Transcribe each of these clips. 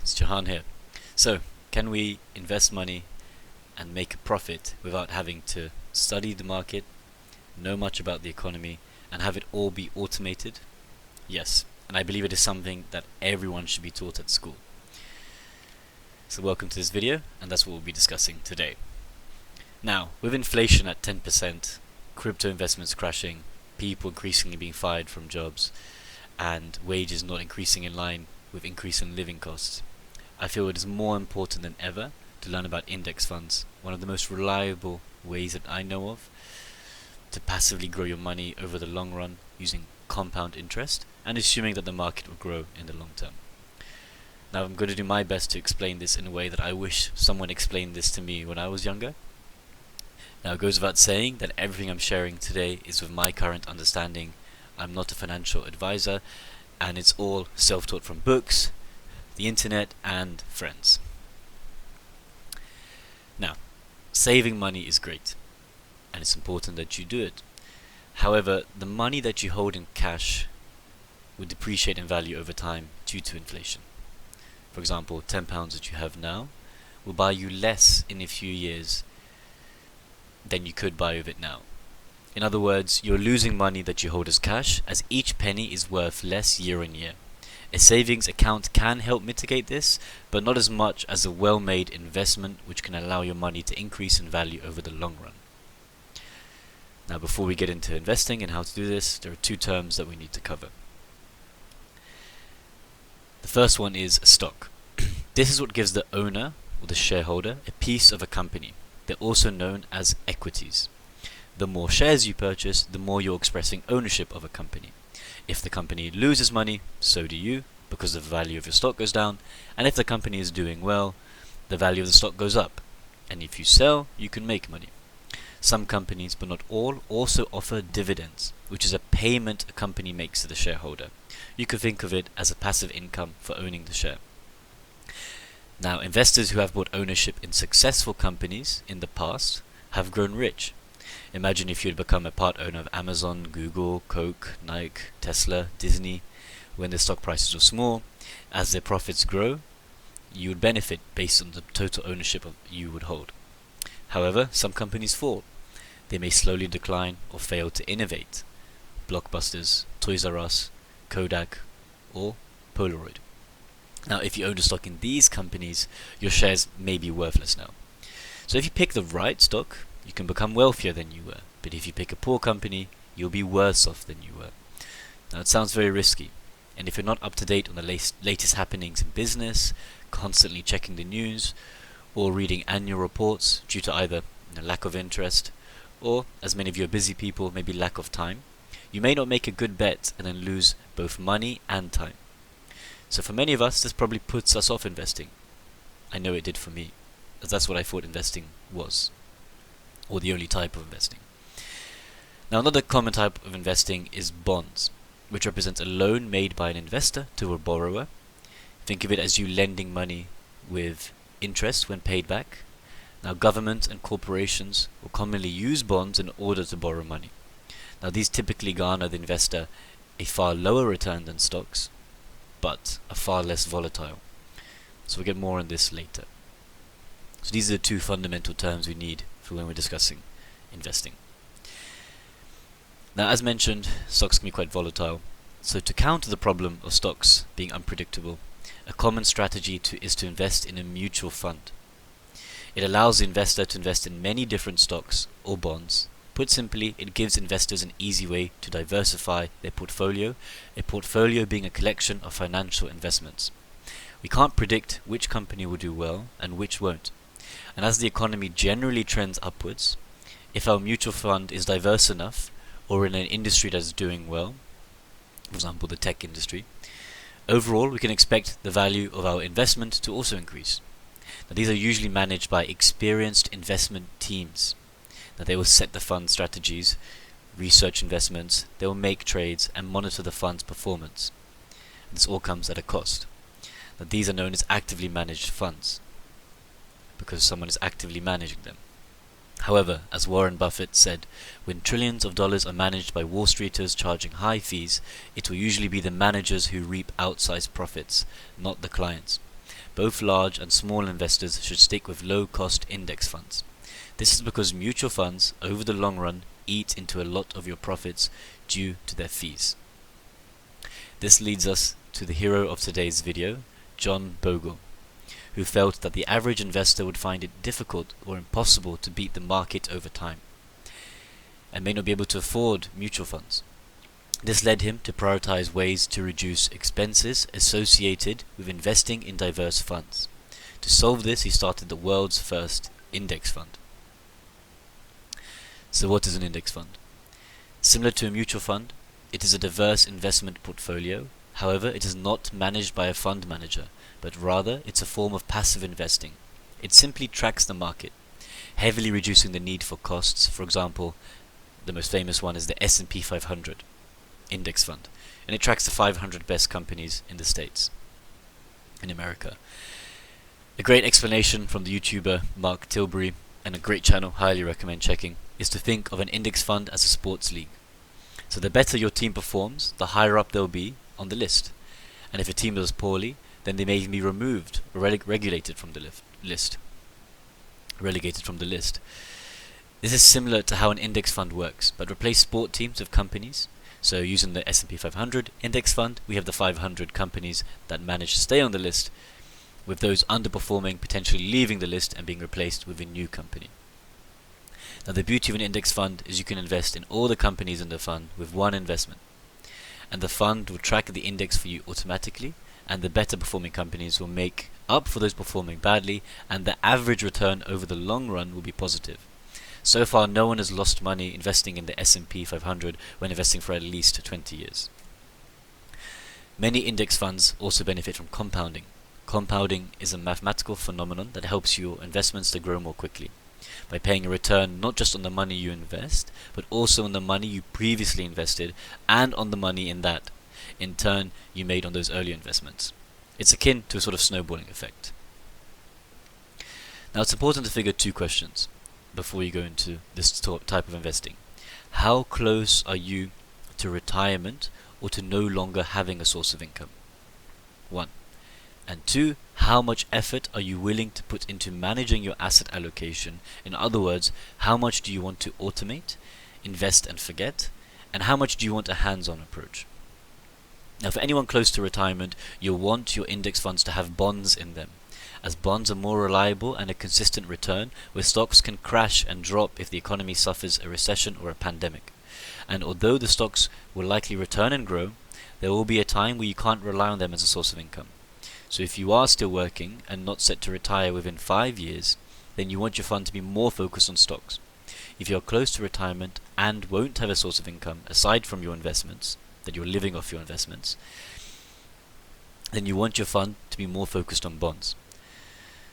it's Jahan here. So, can we invest money and make a profit without having to study the market, know much about the economy, and have it all be automated? Yes, and I believe it is something that everyone should be taught at school. So welcome to this video, and that's what we'll be discussing today. Now, with inflation at 10%, crypto investments crashing, people increasingly being fired from jobs, and wages not increasing in line with increase in living costs, I feel it is more important than ever to learn about index funds, one of the most reliable ways that I know of to passively grow your money over the long run using compound interest and assuming that the market will grow in the long term. Now I'm going to do my best to explain this in a way that I wish someone explained this to me when I was younger. Now it goes without saying that everything I'm sharing today is with my current understanding. I'm not a financial advisor, and it's all self-taught from books, the internet, and friends. Now, saving money is great, and it's important that you do it. However, the money that you hold in cash will depreciate in value over time due to inflation. For example, £10 that you have now will buy you less in a few years than you could buy with it now. In other words, you're losing money that you hold as cash, as each penny is worth less year on year. A savings account can help mitigate this, but not as much as a well-made investment which can allow your money to increase in value over the long run. Now, before we get into investing and how to do this, there are two terms that we need to cover. The first one is a stock. This is what gives the owner or the shareholder a piece of a company. They're also known as equities. The more shares you purchase, the more you're expressing ownership of a company. If the company loses money, so do you, because the value of your stock goes down, and if the company is doing well, the value of the stock goes up, and if you sell, you can make money. Some companies, but not all, also offer dividends, which is a payment a company makes to the shareholder. You could think of it as a passive income for owning the share. Now, investors who have bought ownership in successful companies in the past have grown rich. Imagine if you had become a part owner of Amazon, Google, Coke, Nike, Tesla, Disney, when their stock prices were small. As their profits grow, you would benefit based on the total ownership you would hold. However, some companies fall. They may slowly decline or fail to innovate. Blockbusters, Toys R Us, Kodak, or Polaroid. Now, if you own a stock in these companies, your shares may be worthless now. So if you pick the right stock, you can become wealthier than you were, but if you pick a poor company, you'll be worse off than you were. Now it sounds very risky, and if you're not up to date on the latest happenings in business, constantly checking the news, or reading annual reports due to either lack of interest, or, as many of you are busy people, maybe lack of time, you may not make a good bet and then lose both money and time. So for many of us, this probably puts us off investing. I know it did for me, as that's what I thought investing was, or the only type of investing. Now, another common type of investing is bonds, which represents a loan made by an investor to a borrower. Think of it as you lending money with interest when paid back. Now, government and corporations will commonly use bonds in order to borrow money. Now, these typically garner the investor a far lower return than stocks, but are far less volatile. So we'll get more on this later. So these are the two fundamental terms we need for when we're discussing investing. Now, as mentioned, stocks can be quite volatile. So to counter the problem of stocks being unpredictable, a common strategy is to invest in a mutual fund. It allows the investor to invest in many different stocks or bonds. Put simply, it gives investors an easy way to diversify their portfolio, a portfolio being a collection of financial investments. We can't predict which company will do well and which won't. And as the economy generally trends upwards, if our mutual fund is diverse enough, or in an industry that is doing well, for example the tech industry, overall we can expect the value of our investment to also increase. Now, these are usually managed by experienced investment teams. Now, they will set the fund strategies, research investments, they will make trades and monitor the fund's performance. This all comes at a cost. Now, these are known as actively managed funds, because someone is actively managing them. However, as Warren Buffett said, when trillions of dollars are managed by Wall Streeters charging high fees, it will usually be the managers who reap outsized profits, not the clients. both large and small investors should stick with low-cost index funds. This is because mutual funds, over the long run, eat into a lot of your profits due to their fees. This leads us to the hero of today's video, John Bogle, who felt that the average investor would find it difficult or impossible to beat the market over time, and may not be able to afford mutual funds. This led him to prioritize ways to reduce expenses associated with investing in diverse funds. To solve this, he started the world's first index fund. So what is an index fund? Similar to a mutual fund, it is a diverse investment portfolio. However, it is not managed by a fund manager, but rather it's a form of passive investing. It simply tracks the market, heavily reducing the need for costs. For example, the most famous one is the S&P 500 index fund, and it tracks the 500 best companies in the States, in America. A great explanation from the YouTuber Mark Tilbury, and a great channel, highly recommend checking, is to think of an index fund as a sports league. So the better your team performs, the higher up they'll be on the list. And if a team does poorly, then they may even be removed or relegated from the list. This is similar to how an index fund works, but replace sport teams with companies. So using the S&P 500 index fund, we have the 500 companies that manage to stay on the list, with those underperforming potentially leaving the list and being replaced with a new company. Now the beauty of an index fund is you can invest in all the companies in the fund with one investment, and the fund will track the index for you automatically, and the better performing companies will make up for those performing badly, and the average return over the long run will be positive. So far, no one has lost money investing in the S&P 500 when investing for at least 20 years. Many index funds also benefit from compounding. Compounding is a mathematical phenomenon that helps your investments to grow more quickly, by paying a return not just on the money you invest, but also on the money you previously invested and on the money in turn you made on those earlier investments. It's akin to a sort of snowballing effect. Now it's important to figure two questions before you go into this type of investing. How close are you to retirement or to no longer having a source of income? 1. And 2, how much effort are you willing to put into managing your asset allocation? In other words, how much do you want to automate, invest and forget, and how much do you want a hands-on approach? Now for anyone close to retirement, you'll want your index funds to have bonds in them, as bonds are more reliable and a consistent return, where stocks can crash and drop if the economy suffers a recession or a pandemic. And although the stocks will likely return and grow, there will be a time where you can't rely on them as a source of income. So if you are still working and not set to retire within 5 years, then you want your fund to be more focused on stocks. If you are close to retirement and won't have a source of income aside from your investments, that you're living off your investments, then you want your fund to be more focused on bonds.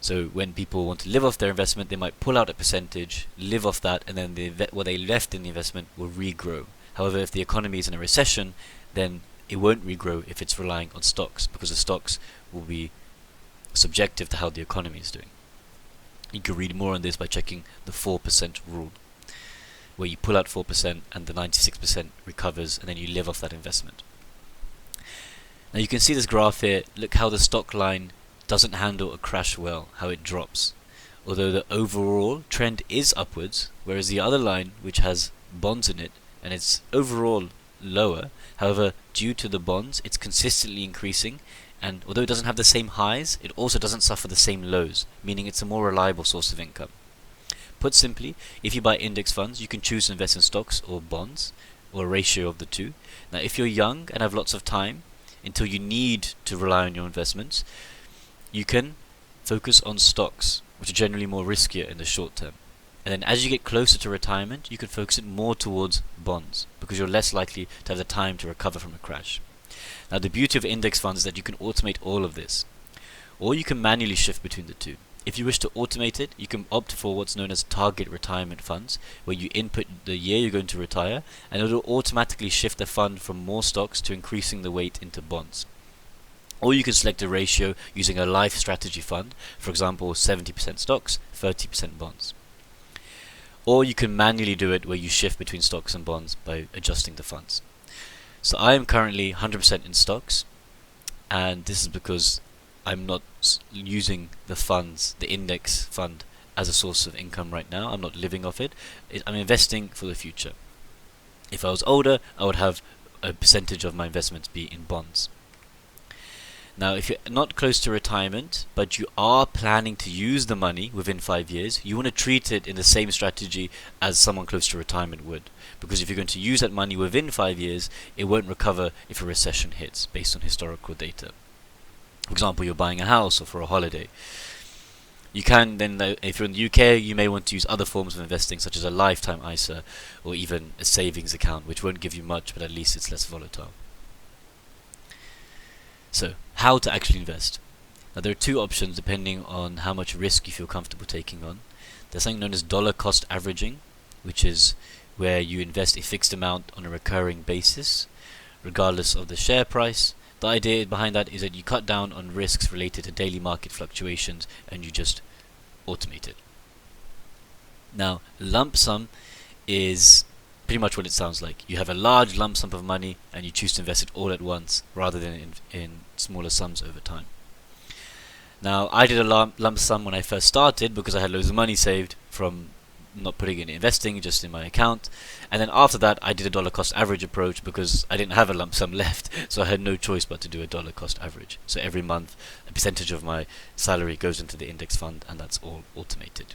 So when people want to live off their investment, they might pull out a percentage, live off that, and then what they left in the investment will regrow. However, if the economy is in a recession, then it won't regrow if it's relying on stocks, because the stocks will be subjective to how the economy is doing. You can read more on this by checking the 4% rule, where you pull out 4% and the 96% recovers, and then you live off that investment. Now you can see this graph here. Look how the stock line doesn't handle a crash well, how it drops. Although the overall trend is upwards, whereas the other line, which has bonds in it, and it's overall lower, however, due to the bonds, it's consistently increasing, and although it doesn't have the same highs, it also doesn't suffer the same lows, meaning it's a more reliable source of income. Put simply, if you buy index funds, you can choose to invest in stocks or bonds, or a ratio of the two. Now, if you're young and have lots of time, until you need to rely on your investments, you can focus on stocks, which are generally more riskier in the short term. And then as you get closer to retirement, you can focus it more towards bonds, because you're less likely to have the time to recover from a crash. Now the beauty of index funds is that you can automate all of this, or you can manually shift between the two. If you wish to automate it, you can opt for what's known as target retirement funds, where you input the year you're going to retire, and it will automatically shift the fund from more stocks to increasing the weight into bonds. Or you can select a ratio using a life strategy fund, for example 70% stocks, 30% bonds. Or you can manually do it where you shift between stocks and bonds by adjusting the funds. So I am currently 100% in stocks, and this is because I'm not using the funds, the index fund, as a source of income right now. I'm not living off it. I'm investing for the future. If I was older, I would have a percentage of my investments be in bonds. Now, if you're not close to retirement, but you are planning to use the money within 5 years, you want to treat it in the same strategy as someone close to retirement would. Because if you're going to use that money within 5 years, it won't recover if a recession hits, based on historical data. For example, you're buying a house or for a holiday. You can then, if you're in the UK, you may want to use other forms of investing, such as a lifetime ISA or even a savings account, which won't give you much, but at least it's less volatile. So, how to actually invest? Now, there are two options depending on how much risk you feel comfortable taking on. There's something known as dollar cost averaging, which is where you invest a fixed amount on a recurring basis, regardless of the share price. The idea behind that is that you cut down on risks related to daily market fluctuations and you just automate it. Now, lump sum is pretty much what it sounds like. You have a large lump sum of money and you choose to invest it all at once rather than in smaller sums over time. Now, I did a lump sum when I first started because I had loads of money saved from not putting it in investing, just in my account. And then after that, I did a dollar cost average approach because I didn't have a lump sum left, so I had no choice but to do a dollar cost average. So every month, a percentage of my salary goes into the index fund, and that's all automated.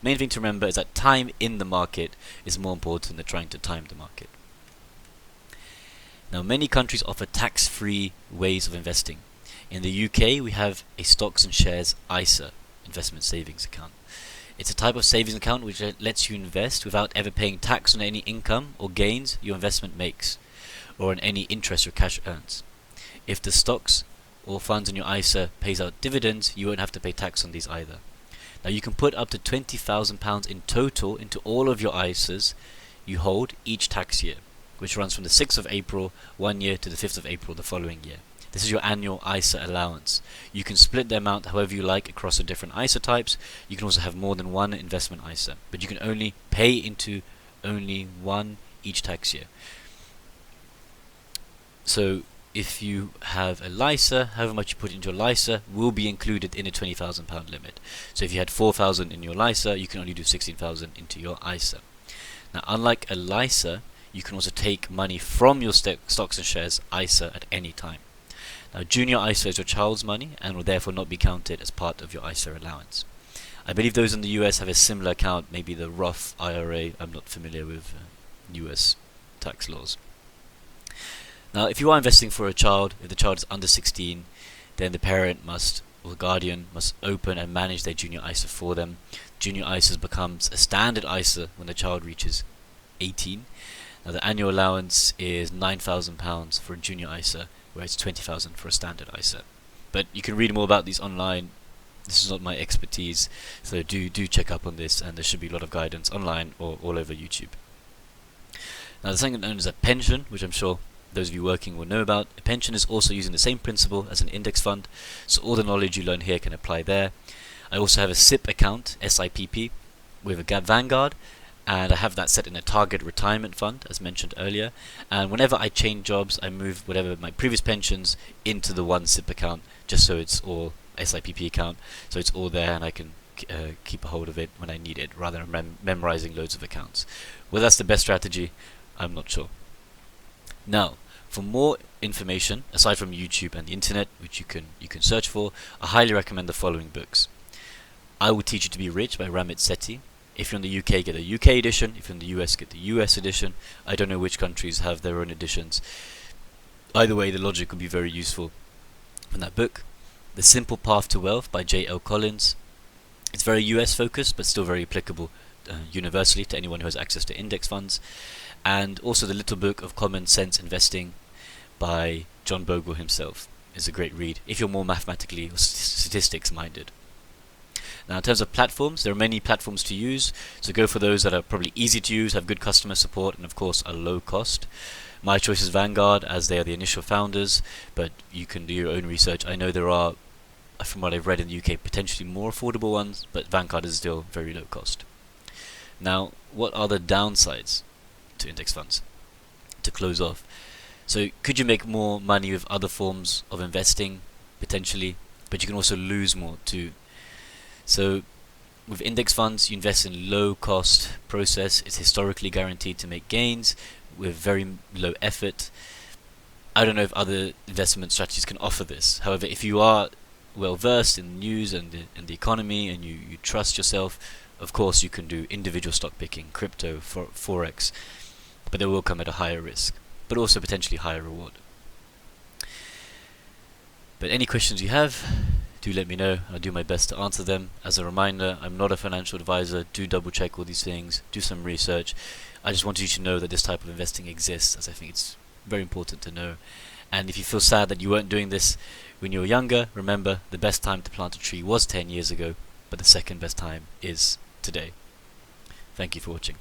Main thing to remember is that time in the market is more important than trying to time the market. Now, many countries offer tax-free ways of investing. In the UK, we have a stocks and shares ISA, investment savings account. It's a type of savings account which lets you invest without ever paying tax on any income or gains your investment makes, or on any interest your cash earns. If the stocks or funds in your ISA pays out dividends, you won't have to pay tax on these either. Now, you can put up to £20,000 in total into all of your ISAs you hold each tax year, which runs from the 6th of April one year to the 5th of April the following year. This is your annual ISA allowance. You can split the amount however you like across the different ISA types. You can also have more than one investment ISA, but you can only pay into only one each tax year. So if you have a LISA, however much you put into your LISA will be included in a £20,000 limit. So if you had £4,000 in your LISA, you can only do £16,000 into your ISA. Now, unlike a LISA, you can also take money from your stocks and shares ISA at any time. Now, junior ISA is your child's money and will therefore not be counted as part of your ISA allowance. I believe those in the US have a similar account, maybe the Roth IRA. I'm not familiar with US tax laws. Now, if you are investing for a child, if the child is under 16, then the parent must, or the guardian, must open and manage their junior ISA for them. Junior ISA becomes a standard ISA when the child reaches 18. Now, the annual allowance is £9,000 for a junior ISA, where it's £20,000 for a standard ISA. But you can read more about these online. This is not my expertise, so do check up on this, and there should be a lot of guidance online or all over YouTube. Now, there's something known as a pension, which I'm sure those of you working will know about. A pension is also using the same principle as an index fund, so all the knowledge you learn here can apply there. I also have a SIP account, SIPP, with a Gap Vanguard, and I have that set in a target retirement fund, as mentioned earlier. And whenever I change jobs, I move whatever my previous pensions into the one SIP account, just so it's all SIPP account, so it's all there and I can keep a hold of it when I need it, rather than memorizing loads of accounts. Whether that's the best strategy, I'm not sure. Now, for more information, aside from YouTube and the internet, which you can search for, I highly recommend the following books. I Will Teach You to Be Rich by Ramit Sethi. If you're in the UK, get the UK edition. If you're in the US, get the US edition. I don't know which countries have their own editions. Either way, the logic will be very useful from that book. The Simple Path to Wealth by J.L. Collins. It's very US focused, but still very applicable universally to anyone who has access to index funds. And also the Little Book of Common Sense Investing by John Bogle himself is a great read if you're more mathematically or statistics minded. Now, in terms of platforms, there are many platforms to use, so go for those that are probably easy to use, have good customer support, and of course are low cost. My choice is Vanguard, as they are the initial founders, but you can do your own research. I know there are, from what I've read in the UK, potentially more affordable ones, but Vanguard is still very low cost. Now, what are the downsides to index funds? To close off, so could you make more money with other forms of investing? Potentially. but you can also lose more too. So with index funds, you invest in low cost process. It's historically guaranteed to make gains with very low effort. I don't know if other investment strategies can offer this. However, if you are well versed in the news and the economy, and you trust yourself, of course you can do individual stock picking, crypto, forex, but they will come at a higher risk, but also potentially higher reward. But any questions you have, do let me know. I'll do my best to answer them. As a reminder, I'm not a financial advisor. Do double check all these things, do some research. I just wanted you to know that this type of investing exists, as I think it's very important to know. And if you feel sad that you weren't doing this when you were younger, remember, the best time to plant a tree was 10 years ago, but the second best time is today. Thank you for watching.